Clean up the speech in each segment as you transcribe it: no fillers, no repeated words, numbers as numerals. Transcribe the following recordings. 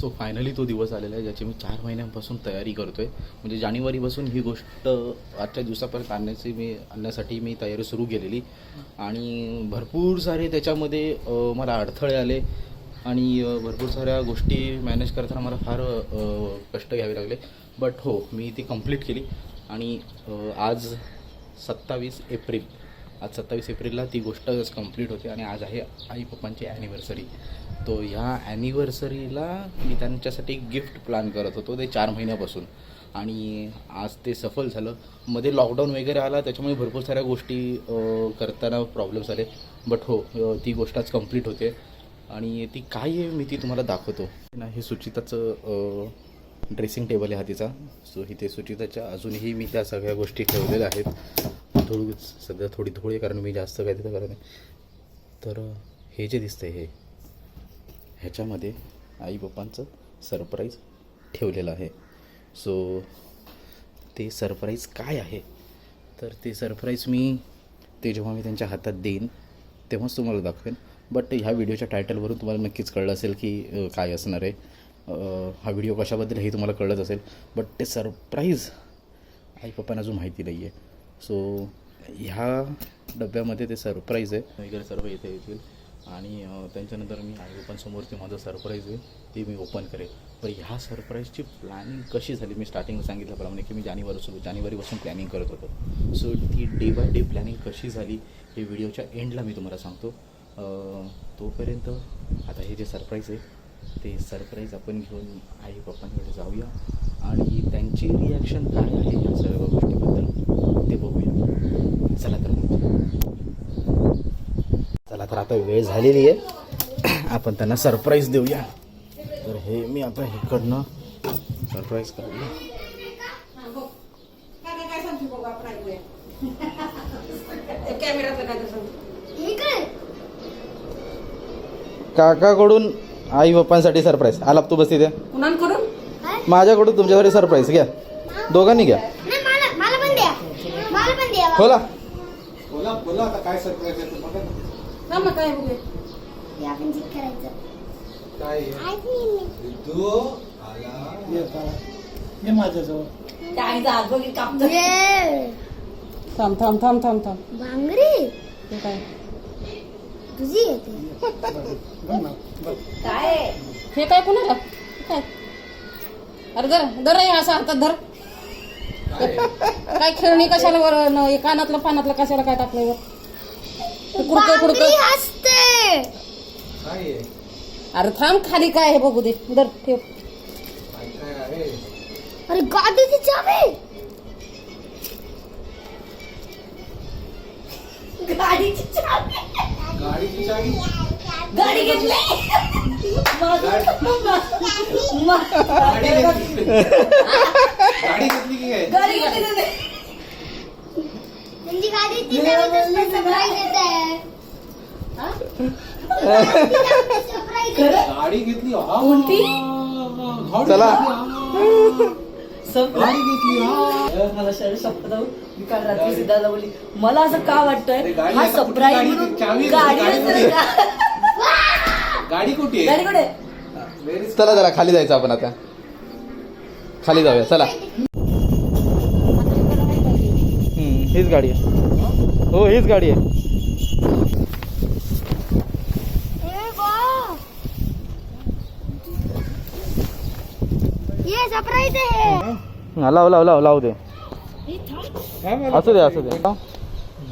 So finally तो दिवस आलेला आहे ज्याची मी 4 महिन्यांपासून तयारी करतो आहे. म्हणजे जानेवारीपासून ही गोष्ट आजच्या दिवसापर्यंत आणण्यासाठी मी तयारी सुरू केलेली आणि भरपूर सारे त्याच्यामध्ये मला अडथळे आले आणि भरपूर साऱ्या गोष्टी मॅनेज करताना मला फार कष्ट घ्यावे लागले. बट हो, मी ती कंप्लीट केली आणि आज 27 एप्रिलला ती गोष्ट कंप्लीट होते आणि आज आहे आई पप्पांची ॲनिव्हर्सरी. तो ह्या ॲनिव्हर्सरीला मी त्यांच्यासाठी गिफ्ट प्लॅन करत होतो ते 4 महिन्यापासून आणि आज ते सफल झालं. मध्ये लॉकडाऊन वगैरे आला त्याच्यामुळे भरपूर साऱ्या गोष्टी करताना प्रॉब्लेम्स आले. बट हो, ती गोष्ट आज कंप्लीट होते आणि ती काय आहे मी ती तुम्हाला दाखवतो ना. हे सुचिताचं ड्रेसिंग टेबल आहे हा तिचा. सो इथे सुचिताच्या अजूनही मी त्या सगळ्या गोष्टी ठेवलेल्या आहेत. सध्या थोडी कारण मी जास्त काय तिथं करत नाही. तर हे जे दिसतंय ह्याच्यामध्ये आई पप्पांचं सरप्राईज ठेवलेलं आहे. सो ते सरप्राईज काय आहे तर ते सरप्राईज जेव्हा मी त्यांच्या हातात देईन तेव्हाच तुम्हाला दाखवेन. बट ह्या व्हिडिओच्या टायटलवरून तुम्हाला नक्कीच कळलं असेल की काय असणार आहे. हा व्हिडिओ कशाबद्दल हे तुम्हाला कळलंच असेल. बट ते सरप्राईज आई पप्पांना अजून माहिती नाही आहे. सो ह्या डब्यामध्ये ते सरप्राईज आहे वगैरे सर्व इथे येतील आणि त्यांच्यानंतर मी आई पप्पांसमोर ते माझं सरप्राईज आहे ते मी ओपन करेन. पण ह्या सरप्राईजची प्लॅनिंग कशी झाली मी स्टार्टिंगला सांगितल्याप्रमाणे की मी जानेवारीपासून प्लॅनिंग करत होतो. सो ती डे बाय डे प्लॅनिंग कशी झाली हे व्हिडिओच्या एंडला मी तुम्हाला सांगतो. तोपर्यंत आता हे जे सरप्राईज आहे ते सरप्राईज आपण घेऊन आई पप्पांकडे जाऊया आणि त्यांची रिॲक्शन काय आहे या सर्व गोष्टीबद्दल ते बघूया. चला तर आता वेळ झालेली आहे, आपण त्यांना सरप्राईज देऊया. तर हे मी आता इकडनं सरप्राईज करूया. काकाकडून आई पप्पांसाठी सरप्राईज आला. तू बस तिथे. माझ्याकडून तुमच्यासाठी सरप्राईज घ्या, दोघांनी घ्या. खोला बोला आता काय सरप्राईज आहे तुम्हाला. काय माझ्याजवळ थांब बांगरी काय तुझी येते काय हे काय कुणाला काय. अरे धर असा हातात धर. काय खेळणी कशाला वर कानातलं पानातलं कशाला काय टाकलंय वर. असते. अरे थांब खाली काय आहे बघू दे. धर ठेव. अरे गाडीची चावी. गाडीची चावी गाडी घेतली. गाडी घेतली. सरप्राईज येत आहे. गाडी घेतली. कोणती चला गाडी घेतली. मला शपथ मी काल रात्री सिद्धाला बोलली मला असं का वाटतंय हा सरप्राईज गाडी कुठे गाडी कुठे. चला जरा खाली जायचं आपण आता. खाली जाऊया चला. हीच गाडी आहे. हो हीच गाडी आहे. ये सरप्राईज आहे. लाव दे. असू दे.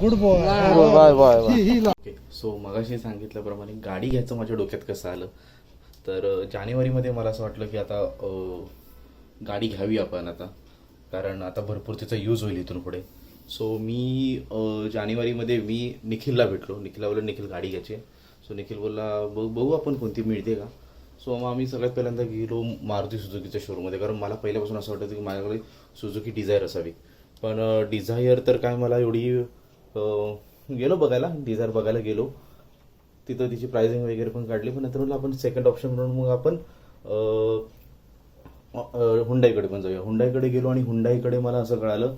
Good boy. बाय. सो मगाशी सांगितल्याप्रमाणे गाडी घ्यायचं माझ्या डोक्यात कसं आलं तर जानेवारीमध्ये मला असं वाटलं की आता गाडी घ्यावी आपण आता, कारण आता भरपूर तिचा यूज होईल इथून पुढे. सो मी जानेवारीमध्ये मी निखिलला भेटलो. निखिलला बोललो निखिल गाडी घ्यायची. सो निखिल बोलला बघू आपण कोणती मिळते का. सो मग आम्ही सगळ्यात पहिल्यांदा गेलो मारुती सुझुकीच्या शोरूममध्ये, कारण मला पहिल्यापासून असं वाटतं की माझ्याकडे सुझुकी डिझायर असावी. पण डिझायर तर काय मला एवढी गेलो बघायला. डिझायर बघायला गेलो तिथं तिची प्राइसिंग वगैरे पण काढली. पण नंतर आपण सेकंड ऑप्शन म्हणून मग आपण हुंडाईकडे पण जाऊया. हुंडाईकडे गेलो आणि हुंडाईकडे मला असं कळालं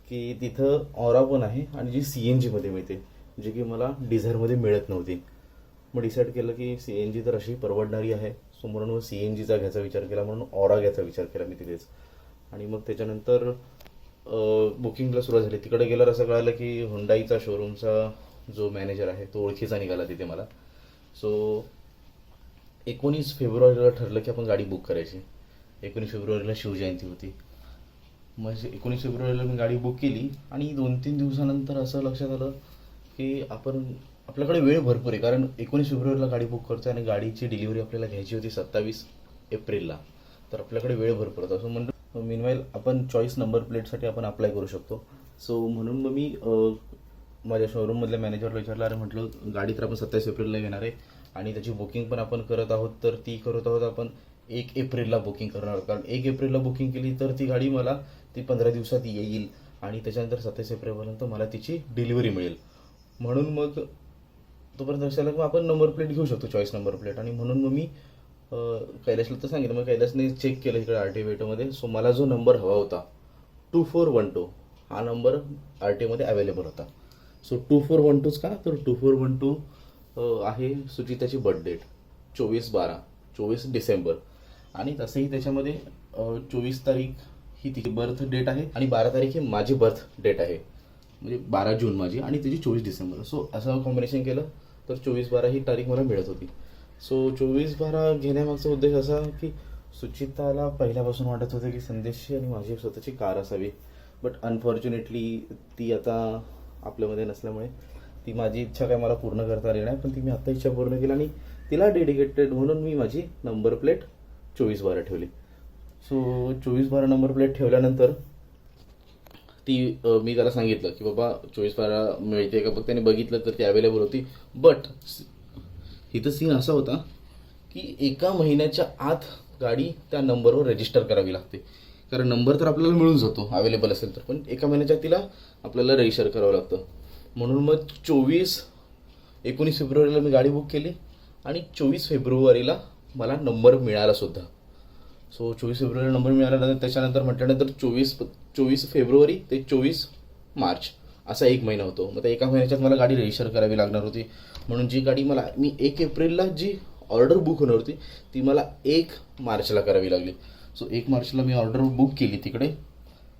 की तिथं ऑरा पण आहे आणि जी CNG मध्ये मिळते, जी की मला डिझायरमध्ये मिळत नव्हती. मग डिसाईड केलं की CNG तर अशी परवडणारी आहे. सो म्हणून मग CNGचा घ्यायचा विचार केला, म्हणून ऑरा घ्यायचा विचार केला मी तिथेच. आणि मग त्याच्यानंतर बुकिंगला सुरुवात झाली. तिकडे गेल्यावर असं कळालं की हुंडाईचा शोरूमचा जो मॅनेजर आहे तो ओळखीचा निघाला तिथे मला. सो 19 फेब्रुवारीला ठरलं की आपण गाडी बुक करायची. 19 फेब्रुवारीला शिवजयंती होती. मग 19 फेब्रुवारीला मी गाडी बुक केली आणि 2-3 दिवसानंतर असं लक्षात आलं की आपल्याकडे वेळ भरपूर आहे, कारण 19 फेब्रुवारीला गाडी बुक करतोय आणि गाडीची डिलिव्हरी आपल्याला घ्यायची होती 27 एप्रिलला. तर आपल्याकडे वेळ भरपूर होता. असं म्हणलं मीनवाईल आपण चॉईस नंबर प्लेटसाठी आपण अप्लाय करू शकतो. सो म्हणून मग मी माझ्या शोरूममधल्या मॅनेजरला विचारलं, अरे म्हटलं गाडी तर आपण 27 एप्रिलला येणार आहे आणि त्याची बुकिंग पण आपण करत आहोत, तर ती करत आहोत आपण 1 एप्रिलला बुकिंग करणार आहोत. कारण 1 एप्रिलला बुकिंग केली तर ती गाडी मला 15 दिवसात येईल आणि त्याच्यानंतर 27 एप्रिलपर्यंत मला तिची डिलिव्हरी मिळेल. म्हणून मग तोपर्यंत लक्षात आलं की आपण नंबर प्लेट घेऊ शकतो, चॉईस नंबर प्लेट. आणि म्हणून मग मी कैलासला तर सांगितलं. मग कैलासने चेक केलं इकडे RTO वेटोमध्ये. सो मला जो नंबर हवा होता 2412 हा नंबर RTOमध्ये अवेलेबल होता. सो 2412च का, तर 2412 आहे सुचिताची बर्थ डेट 24 डिसेंबर. आणि तसंही त्याच्यामध्ये 24 तारीख ही तिची बर्थ डेट आहे आणि 12 तारीख ही माझी बर्थ डेट आहे, म्हणजे 12 जून माझी आणि तिची 24 डिसेंबर. सो असं कॉम्बिनेशन केलं तर 24-12 ही तारीख मला मिळत होती. सो 24-12 घेण्यामागचा उद्देश असा की सुचिताला पहिल्यापासून वाटत होतं की संदेशची आणि माझी एक स्वतःची कार असावी. बट अनफॉर्च्युनेटली ती आता आपल्यामध्ये नसल्यामुळे ती माझी इच्छा काय मला पूर्ण करता आली नाही. पण ती मी आत्ता इच्छा पूर्ण केली आणि तिला डेडिकेटेड म्हणून मी माझी नंबर प्लेट 24-12 ठेवली. सो 24-12 नंबर प्लेट ठेवल्यानंतर ती मी त्याला सांगितलं की बाबा 24-12 मिळते का बघ. त्याने बघितलं तर ती अवेलेबल होती. बट इथं सीन असा होता की 1 महिन्याच्या आत गाडी त्या नंबरवर रजिस्टर करावी लागते. कारण नंबर तर आपल्याला मिळून जातो अवेलेबल असेल तर, पण 1 महिन्याच्या तिला आपल्याला रजिस्टर करावं लागतं. म्हणून मग 19 फेब्रुवारीला मी गाडी बुक केली आणि 24 फेब्रुवारीला मला नंबर मिळाला सुद्धा. सो 24 फेब्रुवारीला नंबर मिळाला. त्याच्यानंतर म्हटल्यानंतर 24 फेब्रुवारी ते 24 मार्च असा 1 महिना होतो. मग त्या 1 महिन्याच्यात मला गाडी रजिस्टर करावी लागणार होती. म्हणून जी गाडी मी 1 एप्रिलला जी ऑर्डर बुक होणार होती ती मला 1 मार्चला करावी लागली. सो 1 मार्चला मी ऑर्डर बुक केली तिकडे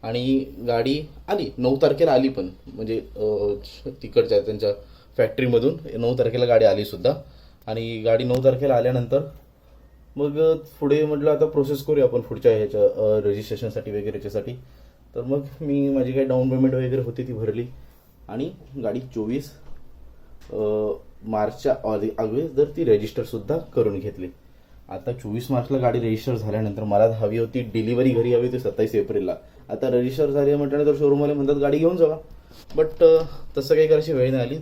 आणि गाडी आली 9 तारखेला आली. पण म्हणजे तिकडच्या त्यांच्या फॅक्टरीमधून 9 तारखेला गाडी आली सुद्धा. आणि गाडी 9 तारखेला आल्यानंतर मग पुढे म्हटलं आता प्रोसेस करूया आपण पुढच्या ह्याच्या रजिस्ट्रेशनसाठी वगैरे याच्यासाठी. तर मग मी माझी काही डाऊन पेमेंट वगैरे होती ती भरली आणि गाडी 24 मार्चच्या अगोदर ती रजिस्टरसुद्धा करून घेतली. आता 24 मार्चला गाडी रजिस्टर झाल्यानंतर मला हवी होती डिलिव्हरी घरी हवी होती 27 एप्रिलला. आता रजिस्टर झाली म्हटल्यानंतर शोरूमवाले म्हणतात गाडी घेऊन जावा. बट तसं काही करायची वेळ नाही आली.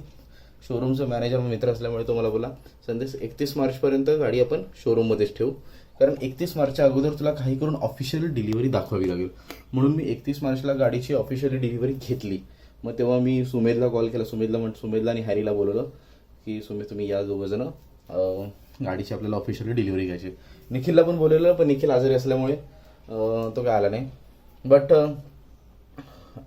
शोरूमचा मॅनेजर मित्र असल्यामुळे तो मला बोला, संदेश 31 मार्चपर्यंत गाडी आपण शोरूममध्येच ठेवू, कारण 31 मार्चच्या अगोदर तुला काही करून ऑफिशियली डिलिव्हरी दाखवावी लागेल. म्हणून मी 31 मार्चला गाडीची ऑफिशियली डिलिव्हरी घेतली. मग तेव्हा मी सुमेधला कॉल केला. सुमेधला आणि हॅरीला बोलवलं की सुमेध तुम्ही या दोघंजणं गाडीची आपल्याला ऑफिशियली डिलिव्हरी घ्यायची. निखिलला पण बोलवलं, पण निखिल आजारी असल्यामुळे तो काय आला नाही. बट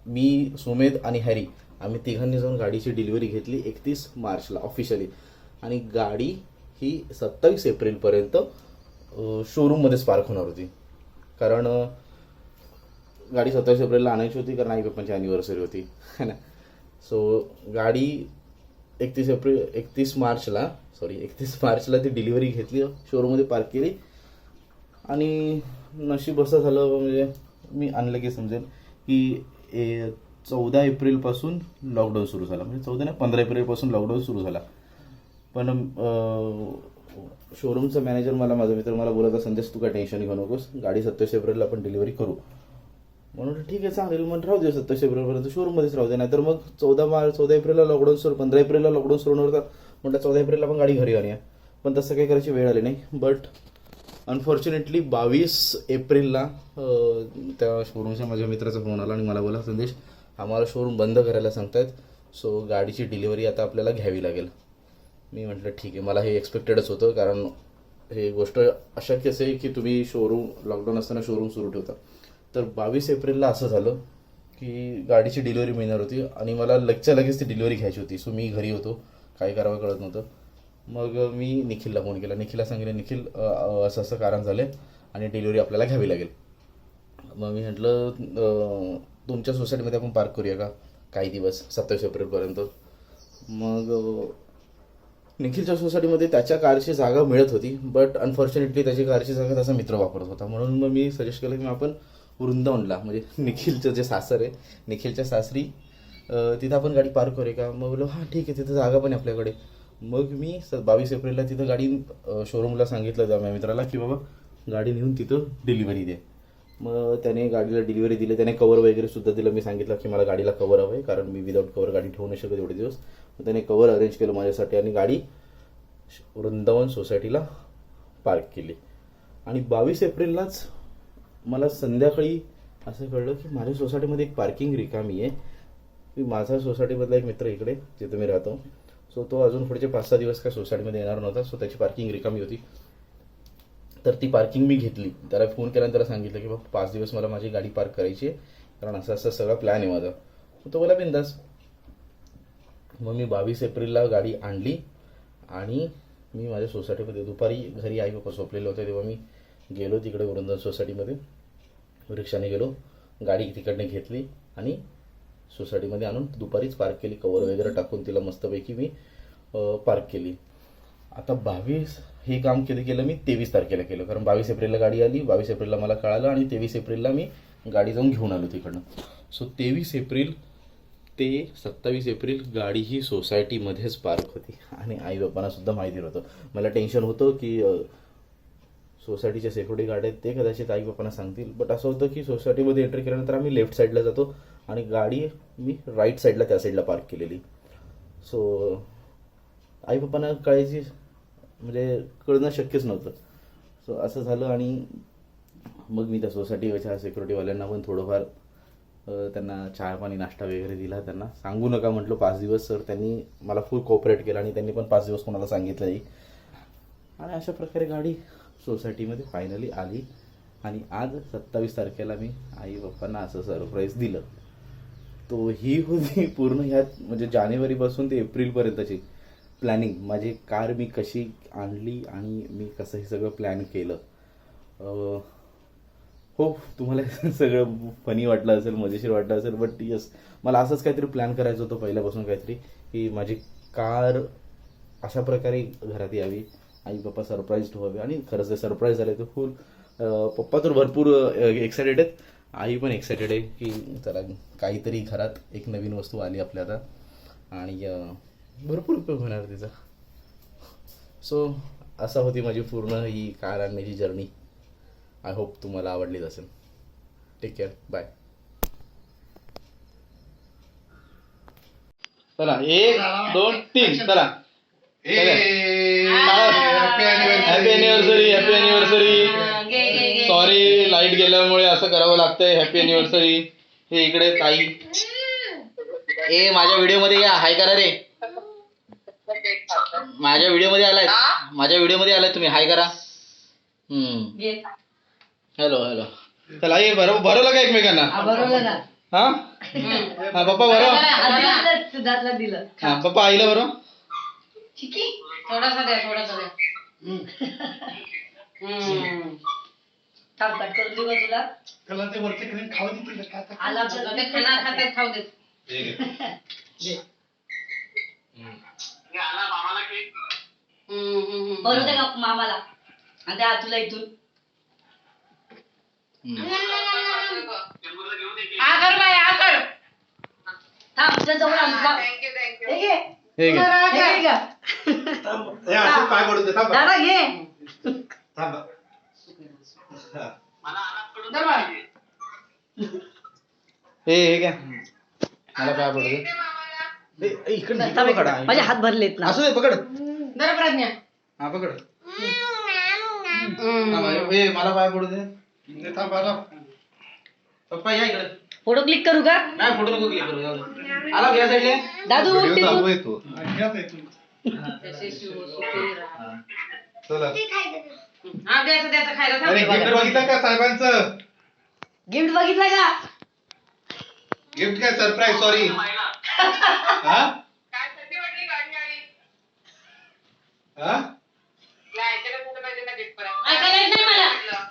मी, सुमेध आणि हॅरी आम्ही तिघांनी जाऊन गाडीची डिलिव्हरी घेतली 31 मार्चला ऑफिशियली. आणि गाडी ही 27 एप्रिलपर्यंत शोरूममध्येच पार्क होणार होती. कारण गाडी 27 एप्रिलला आणायची होती, कारण आई पप्पांची ॲनिव्हर्सरी होती है ना. सो गाडी 31 मार्चला ती डिलिव्हरी घेतली, शोरूममध्ये पार्क केली. आणि नशीब असं झालं, म्हणजे मी आणलं की समजेल की 14 एप्रिलपासून लॉकडाऊन सुरू झाला. म्हणजे 15 एप्रिलपासून लॉकडाऊन सुरू झाला. पण शोरूमचा मॅनेजर माझा मित्र मला बोलत होता, संदेश तू काय टेन्शन घेऊ नकोस, गाडी 27 एप्रिलला आपण डिलिव्हरी करू. म्हणून ठीक आहे चालेल, मग राहू दे 27 एप्रिलपर्यंत शोरूममध्येच राहू दे. नाहीतर मग 14 एप्रिलला लॉकडाऊन सुरू, 15 एप्रिलला लॉकडाऊन सुरू होणार होता. म्हटलं 14 एप्रिलला आपण गाडी घरी आणूया. पण तसं काही करायची वेळ आली नाही. बट अनफॉर्च्युनेटली 22 एप्रिलला त्या शोरूमच्या माझ्या मित्राचा फोन आला आणि मला बोला, संदेश आम्हाला शोरूम बंद करायला सांगतायत, सो गाडीची डिलिव्हरी आता आपल्याला घ्यावी लागेल. मी म्हटलं ठीक आहे, मला हे एक्सपेक्टेडच होतं, कारण हे गोष्ट अशक्यच आहे की तुम्ही शोरूम लॉकडाऊन असताना शोरूम सुरू ठेवता. तर 22 एप्रिलला असं झालं की गाडीची डिलिव्हरी मिळणार होती आणि मला लगेच ती डिलिव्हरी घ्यायची होती. सो मी घरी होतो, काय करावं कळत नव्हतं. मग मी निखिलला फोन केला. निखिलला सांगितलं, निखिल असं असं कारण झालं आणि डिलिव्हरी आपल्याला घ्यावी लागेल. मग मी म्हटलं तुमच्या सोसायटीमध्ये आपण पार्क करूया का काही दिवस 27 एप्रिलपर्यंत. मग निखिलच्या सोसायटीमध्ये त्याच्या कारची जागा मिळत होती, बट अनफॉर्च्युनेटली त्याची कारची जागा त्याचा मित्र वापरत होता. म्हणून मग मी सजेस्ट केलं की आपण वृंदावनला, म्हणजे निखिलचं जे सासर आहे, निखिलच्या सासरी तिथं आपण गाडी पार्क करूया का. मग बोललो हां ठीक आहे, तिथं जागा पण आहे आपल्याकडे. मग मी 22 एप्रिलला तिथं गाडी शोरूमला सांगितलं त्या माझ्या मित्राला की बाबा गाडी नेऊन तिथं डिलिव्हरी दे. मग त्याने गाडीला डिलिव्हरी दिली. त्याने कवर वगैरे सुद्धा दिलं. मी सांगितलं की मला गाडीला कवर हवं आहे, कारण मी विदाऊट कवर गाडी ठेवू नाही शकत एवढे दिवस. मग त्याने कवर अरेंज केलं माझ्यासाठी आणि गाडी वृंदावन सोसायटीला पार्क केली. आणि 22 एप्रिललाच मला संध्याकाळी असं कळलं की माझ्या सोसायटीमध्ये एक पार्किंग रिकामी आहे. मी माझा सोसायटीमधला एक मित्र इकडे जिथं मी राहतो, सो तो अजून पुढचे 5-6 दिवस काय सोसायटीमध्ये येणार नव्हता. सो त्याची पार्किंग रिकामी होती, तर ती पार्किंग मी घेतली. त्याला फोन केला आणि त्याला सांगितलं की बाबा 5 दिवस मला माझी गाडी पार्क करायची आहे, कारण असं असं सगळा प्लॅन आहे माझा. तो बोला बिंदास. मग मी 22 एप्रिलला गाडी आणली आणि मी माझ्या सोसायटीमध्ये दुपारी घरी आई बाबा झोपलेले होते, तेव्हा मी गेलो तिकडे वृंदावन सोसायटीमध्ये. रिक्षाने गेलो, गाडी तिकडने घेतली आणि सोसायटीमध्ये आणून दुपारीच पार्क केली. कवर वगैरे टाकून तिला मस्तपैकी मी पार्क केली. आता 22 हे काम केलं मी 23 तारखेला केलं, कारण 22 एप्रिलला गाडी आली, 22 एप्रिलला मला कळालं आणि 23 एप्रिलला मी गाडी जाऊन घेऊन आलो तिकडनं. सो 23 एप्रिल ते 27 एप्रिल गाडी ही सोसायटीमध्येच पार्क होती आणि आई बापांना सुद्धा माहिती नव्हतं. मला टेन्शन होतं की सोसायटीच्या सिक्युरिटी गार्ड आहेत ते कदाचित आई बापांना सांगतील, बट असं होतं की सोसायटीमध्ये एंट्री केल्यानंतर आम्ही लेफ्ट साईडला जातो आणि गाडी मी राईट साईडला त्या साईडला पार्क केलेली. सो आई बापांना कळायची म्हणजे कळणं शक्यच नव्हतं. सो असं झालं आणि मग मी त्या सोसायटीच्या सिक्युरिटीवाल्यांना पण थोडंफार त्यांना चहा पाणी नाश्ता वगैरे दिला. त्यांना सांगू नका म्हटलं 5 दिवस, सर त्यांनी मला फुल कोऑपरेट केलं आणि त्यांनी पण 5 दिवस कोणाला सांगितलं नाही. आणि अशा प्रकारे गाडी सोसायटीमध्ये फायनली आली आणि आज 27 तारखेला मी आई बाप्पांना असं सरप्राईज दिलं. तो ही होती पूर्ण ह्यात म्हणजे जानेवारीपासून ते एप्रिलपर्यंतची प्लॅनिंग. माझी कार मी कशी आणली आणि मी कसं हे सगळं प्लॅन केलं. हो, तुम्हाला सगळं फनी वाटलं असेल, मजेशीर वाटलं असेल, बट यस मला असंच काहीतरी प्लॅन करायचं होतं पहिल्यापासून काहीतरी, की माझी कार अशा प्रकारे घरात यावी, आई पप्पा सरप्राईज व्हावे. आणि खरंच ते सरप्राईज झाले तर फुल. पप्पा तर भरपूर एक्सायटेड आहेत, आई पण एक्सायटेड आहे की चला काहीतरी घरात एक नवीन वस्तू आली आपल्या आता आणि भरपूर उपयोग होणार तिचा. सो असा होती माझी पूर्ण ही कार आणण्याची जर्नी. आय होप तुम्हाला आवडलीच असेल. Take care, bye. चला 1 2 3 चला. Happy anniversary, happy anniversary. Sorry light गेल्यामुळे असं करावं लागतंय. Happy anniversary. हे इकडे ताई. ए माझ्या व्हिडिओ मध्ये या, हाय करा रे. माझ्या व्हिडिओ मध्ये आलाय, माझ्या व्हिडिओ मध्ये आलाय तुम्ही, हाय करा. Hello hello. चला ये भरवलं का एकमेकांना. बरोबर ना. हा हा पप्पा बरोबर. सिद्धार्थला दिलं. हा पप्पा आईला बरोबर. थोडासा द्या, थोडासा द्या. थांब कट करून देऊ का तुला. त्याला ते वरचे क्रीम खाऊ देतील का आता? आला ते खाना खाते खाऊ देत. बरोबर का मामाला आणि त्या तुला इथून. आकर बाय आकर. थांब तुझ्या जवळ आणतो. Thank you thank you. हे घे. हे घे. हे असं पाय पडू दे, थांब. दादा घे. थांब. हे घ्या. मला पाय पडू दे. इकडे पकड. माझे हात भरलेत ना. असू दे पकड. जरा प्रज्ञा. हा पकड. हे मला पाय पडू दे. थांब बाळा. पप्पा या इकडे. फोटो क्लिक करू का. नाही फोटो नको क्लिक करू. जाऊ दे. आला घ्या साईडला. दादू उठ व्हिडिओ चालू तिथून. आहे तो. घ्याच आहे तू. चला. हा द्यायचं द्यायचं खायला अरे सांग. गिफ्ट बघितलं का साहेबांचं. गिफ्ट बघितलं का. गिफ्ट काय सरप्राईज. सॉरी. हा हा ऐकायला येत नाही मला